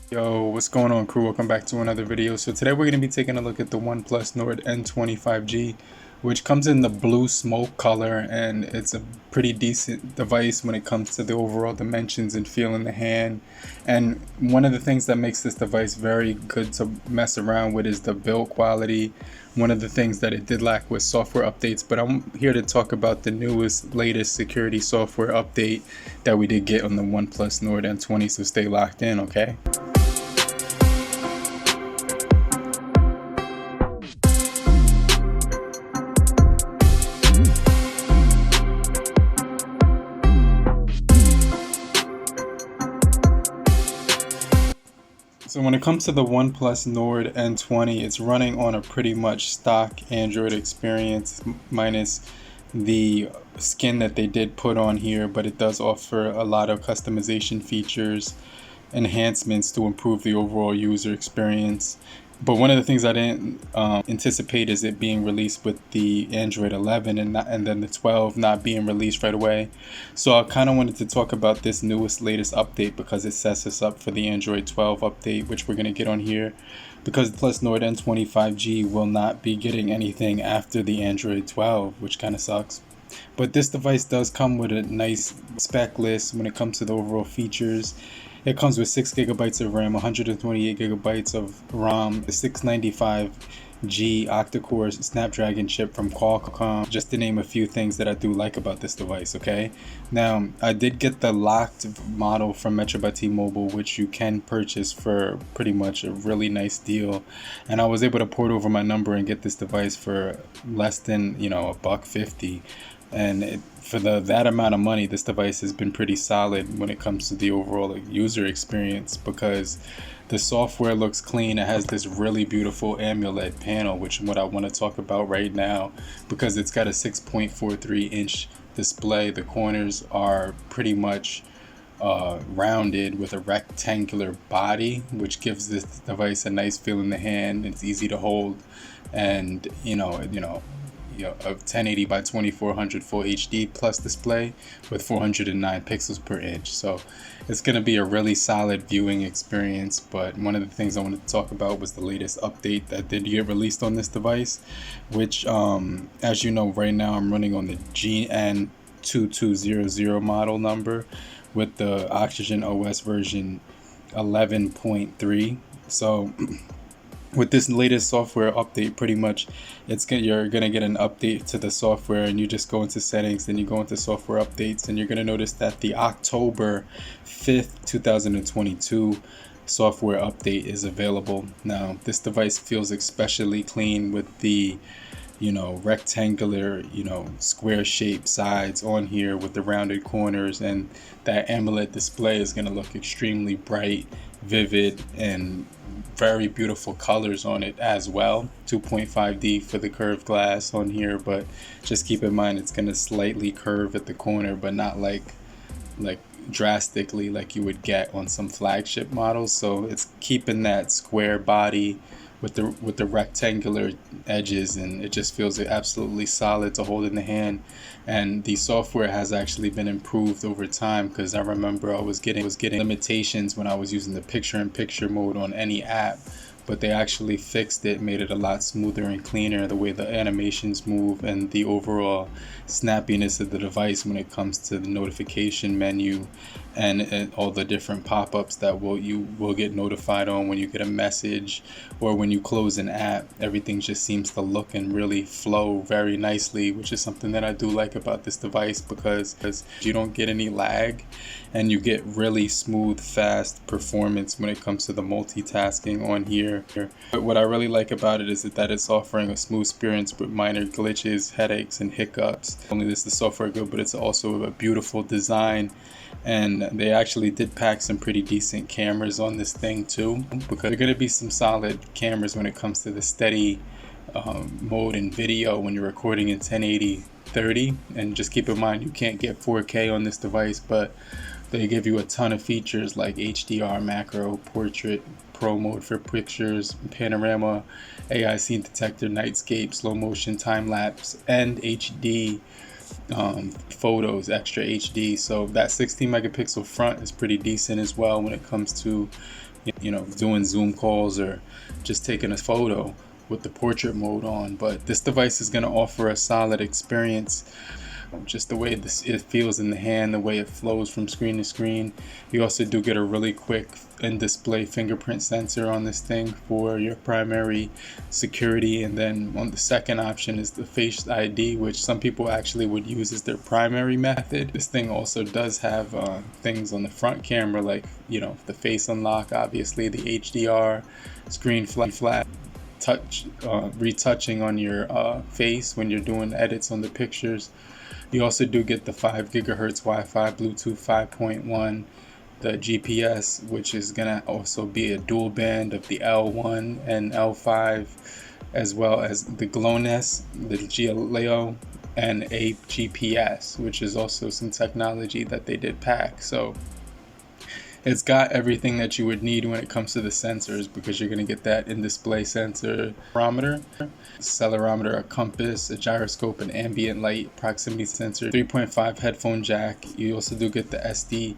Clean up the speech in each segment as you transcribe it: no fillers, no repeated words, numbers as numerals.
Yo, what's going on, crew? Welcome back to another video. So today we're going to be taking a look at the OnePlus Nord N20 5G, which comes in the blue smoke color, and it's a pretty decent device when it comes to the overall dimensions and feel in the hand. And one of the things that makes this device very good to mess around with is the build quality. One of the things that it did lack was software updates, but I'm here to talk about the latest security software update that we did get on the OnePlus Nord N20, so stay locked in, okay? So when it comes to the OnePlus Nord N20, it's running on a pretty much stock Android experience minus the skin that they did put on here, but it does offer a lot of customization features, enhancements to improve the overall user experience. But one of the things I didn't anticipate is it being released with the Android 11 and then the 12 not being released right away. So I kind of wanted to talk about this latest update because it sets us up for the Android 12 update, which we're going to get on here. Because the Plus Nord N20 5G will not be getting anything after the Android 12, which kind of sucks. But this device does come with a nice spec list when it comes to the overall features. It comes with 6 gigabytes of RAM, 128 gigabytes of ROM, a 695G octa-core Snapdragon chip from Qualcomm, just to name a few things that I do like about this device, okay? Now, I did get the locked model from Metro by T-Mobile, which you can purchase for pretty much a really nice deal. And I was able to port over my number and get this device for less than, $150. And for that amount of money, this device has been pretty solid when it comes to the overall user experience, because the software looks clean. It has this really beautiful AMOLED panel, which is what I want to talk about right now, because it's got a 6.43 inch display. The corners are pretty much rounded with a rectangular body, which gives this device a nice feel in the hand. It's easy to hold, and a 1080 by 2400 full HD plus display with 409 pixels per inch. So it's going to be a really solid viewing experience. But one of the things I wanted to talk about was the latest update that did get released on this device, which as you know, right now I'm running on the GN2200 model number with the Oxygen OS version 11.3. So with this latest software update, pretty much you're gonna get an update to the software, and you just go into settings, then you go into software updates, and you're gonna notice that the October 5th 2022 software update is available. Now this device feels especially clean with the rectangular, square shaped sides on here with the rounded corners, and that AMOLED display is going to look extremely bright, vivid, and very beautiful colors on it as well. 2.5D for the curved glass on here, but just keep in mind it's going to slightly curve at the corner, but not like drastically like you would get on some flagship models. So it's keeping that square body with the rectangular edges, and it just feels absolutely solid to hold in the hand. And the software has actually been improved over time, because I remember I was getting limitations when I was using the picture-in-picture mode on any app, but they actually fixed it, made it a lot smoother and cleaner, the way the animations move and the overall snappiness of the device when it comes to the notification menu and all the different pop-ups that you will get notified on when you get a message or when you close an app. Everything just seems to look and really flow very nicely, which is something that I do like about this device, because you don't get any lag and you get really smooth, fast performance when it comes to the multitasking on here. But what I really like about it is that it's offering a smooth experience with minor glitches, headaches, and hiccups. Not only is the software good, but it's also a beautiful design. And they actually did pack some pretty decent cameras on this thing too, because there are going to be some solid cameras when it comes to the steady mode in video when you're recording in 1080 30. And just keep in mind, you can't get 4K on this device, but they give you a ton of features like HDR, macro, portrait, pro mode for pictures, panorama, AI scene detector, nightscape, slow motion, time lapse, and HD photos, extra HD. So that 16 megapixel front is pretty decent as well when it comes to you know, doing Zoom calls or just taking a photo with the portrait mode on. But this device is going to offer a solid experience, just the way it feels in the hand, the way it flows from screen to screen. You also do get a really quick in-display fingerprint sensor on this thing for your primary security, and then on the second option is the Face ID, which some people actually would use as their primary method. This thing also does have things on the front camera, like, you know, the face unlock, obviously the HDR, screen flat, retouching on your face when you're doing edits on the pictures. You also do get the 5 gigahertz Wi-Fi, Bluetooth 5.1, the GPS, which is gonna also be a dual band of the L1 and L5, as well as the GLONASS, the Galileo, and a GPS, which is also some technology that they did pack. So it's got everything that you would need when it comes to the sensors, because you're going to get that in-display sensor, accelerometer, a compass, a gyroscope, an ambient light proximity sensor, 3.5 headphone jack. You also do get the SD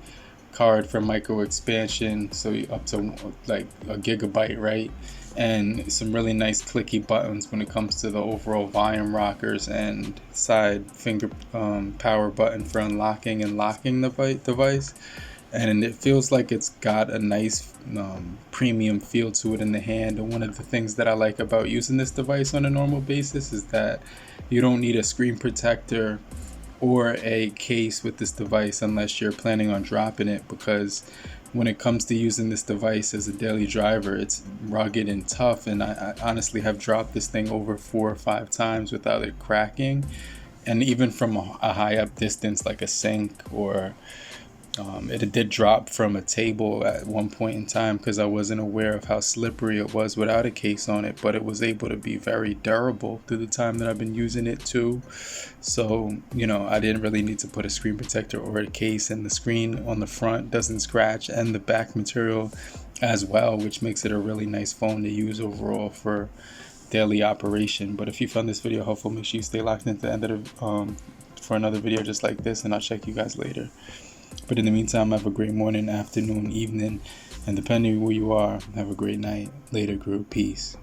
card for micro expansion, so up to like a gigabyte, right? And some really nice clicky buttons when it comes to the overall volume rockers, and side finger power button for unlocking and locking the device. And it feels like it's got a nice premium feel to it in the hand. And one of the things that I like about using this device on a normal basis is that you don't need a screen protector or a case with this device unless you're planning on dropping it, because when it comes to using this device as a daily driver, it's rugged and tough, and I honestly have dropped this thing over 4 or 5 times without it cracking. And even from a high up distance like a sink, or it did drop from a table at one point in time because I wasn't aware of how slippery it was without a case on it, but it was able to be very durable through the time that I've been using it too. So, you know, I didn't really need to put a screen protector or a case, and the screen on the front doesn't scratch, and the back material as well, which makes it a really nice phone to use overall for daily operation. But if you found this video helpful, make sure you stay locked into the end of the for another video just like this, and I'll check you guys later. But in the meantime, have a great morning, afternoon, evening, and depending where you are, have a great night. Later, group. Peace.